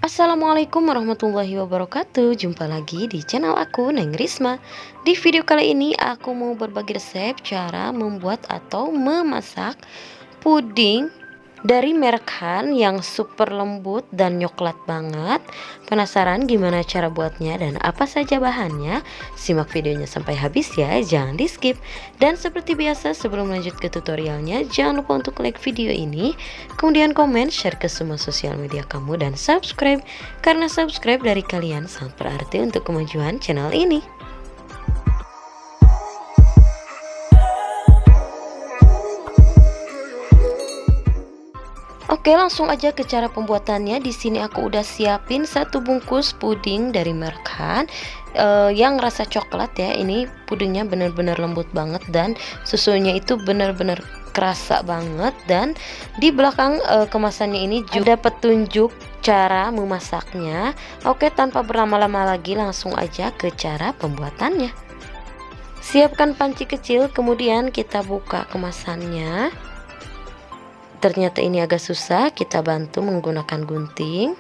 Assalamualaikum warahmatullahi wabarakatuh. Jumpa lagi di channel aku, Neng Risma. Di video kali ini aku mau berbagi resep cara membuat atau memasak puding dari merek Han yang super lembut dan coklat banget. Penasaran gimana cara buatnya dan apa saja bahannya? Simak videonya sampai habis ya, jangan di skip. Dan seperti biasa, sebelum lanjut ke tutorialnya, jangan lupa untuk like video ini, kemudian komen, share ke semua sosial media kamu, dan subscribe, karena subscribe dari kalian sangat berarti untuk kemajuan channel ini. Oke, langsung aja ke cara pembuatannya. Di sini aku udah siapin satu bungkus puding dari merek Han yang rasa coklat ya. Ini pudingnya bener-bener lembut banget dan susunya itu bener-bener kerasa banget. Dan di belakang kemasannya ini juga ada petunjuk cara memasaknya. Oke, tanpa berlama-lama lagi langsung aja ke cara pembuatannya. Siapkan panci kecil, kemudian kita buka kemasannya. Ternyata ini agak susah, kita bantu menggunakan gunting.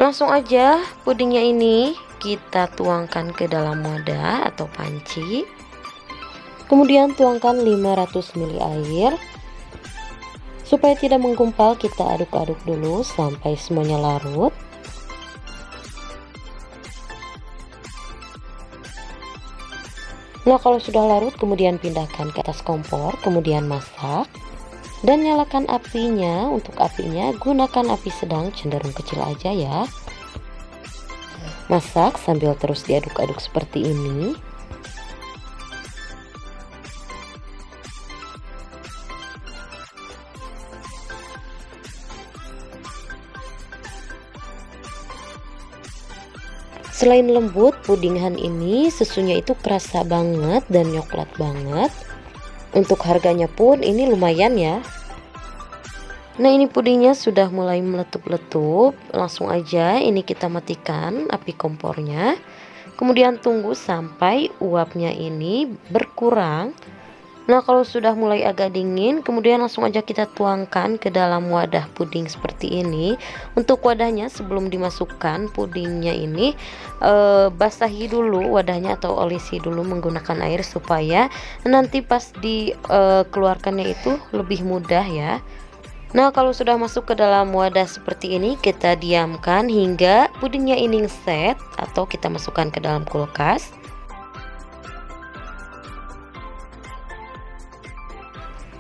Langsung aja pudingnya ini kita tuangkan ke dalam wadah atau panci. Kemudian tuangkan 500 ml air. Supaya tidak menggumpal, kita aduk-aduk dulu sampai semuanya larut. Nah, kalau sudah larut, kemudian pindahkan ke atas kompor, kemudian masak dan nyalakan apinya. Untuk apinya gunakan api sedang, cenderung kecil aja ya. Masak sambil terus diaduk-aduk seperti ini. Selain lembut, puding Han ini susunya itu kerasa banget dan coklat banget. Untuk harganya pun ini lumayan ya. Nah, ini pudingnya sudah mulai meletup-letup. Langsung aja ini kita matikan api kompornya. Kemudian tunggu sampai uapnya ini berkurang. Nah, kalau sudah mulai agak dingin, kemudian langsung aja kita tuangkan ke dalam wadah puding seperti ini. Untuk wadahnya, sebelum dimasukkan pudingnya ini, basahi dulu wadahnya atau olesi dulu menggunakan air supaya nanti pas dikeluarkannya itu lebih mudah ya. Nah, kalau sudah masuk ke dalam wadah seperti ini, kita diamkan hingga pudingnya ini set atau kita masukkan ke dalam kulkas.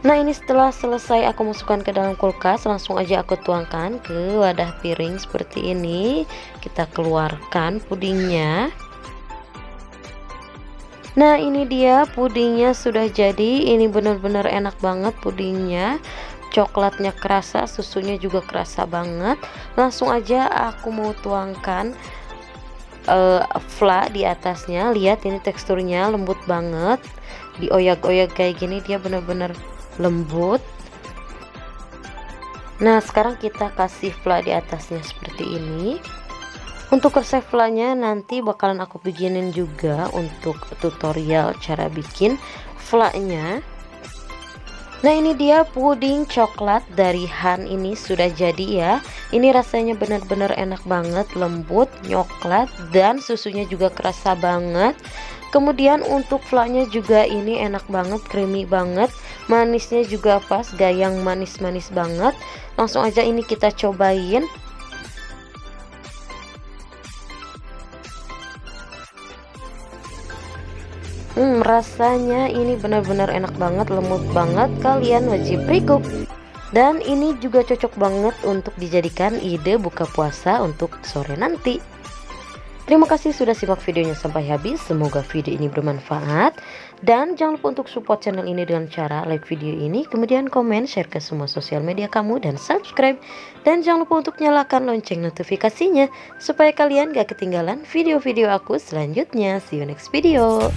Nah, ini setelah selesai aku masukkan ke dalam kulkas, langsung aja aku tuangkan ke wadah piring seperti ini. Kita keluarkan pudingnya. Nah, ini dia pudingnya sudah jadi. Ini benar-benar enak banget pudingnya. Coklatnya kerasa, susunya juga kerasa banget. Langsung aja aku mau tuangkan fla di atasnya. Lihat ini teksturnya lembut banget. Dioyak-oyak kayak gini dia benar-benar lembut. Nah, sekarang kita kasih fla di atasnya seperti ini. Untuk resep flanya nanti bakalan aku bikinin juga untuk tutorial cara bikin flanya. Nah, ini dia puding coklat dari Han ini sudah jadi ya. Ini rasanya benar-benar enak banget, lembut, coklat, dan susunya juga kerasa banget. Kemudian untuk flanya juga ini enak banget, creamy banget, manisnya juga pas, gayang manis-manis banget. Langsung aja ini kita cobain. Rasanya ini benar-benar enak banget, lembut banget, kalian wajib recook. Dan ini juga cocok banget untuk dijadikan ide buka puasa untuk sore nanti. Terima kasih sudah simak videonya sampai habis. Semoga video ini bermanfaat. Dan jangan lupa untuk support channel ini dengan cara like video ini, kemudian komen, share ke semua sosial media kamu, dan subscribe. Dan jangan lupa untuk nyalakan lonceng notifikasinya supaya kalian gak ketinggalan video-video aku selanjutnya. See you next video.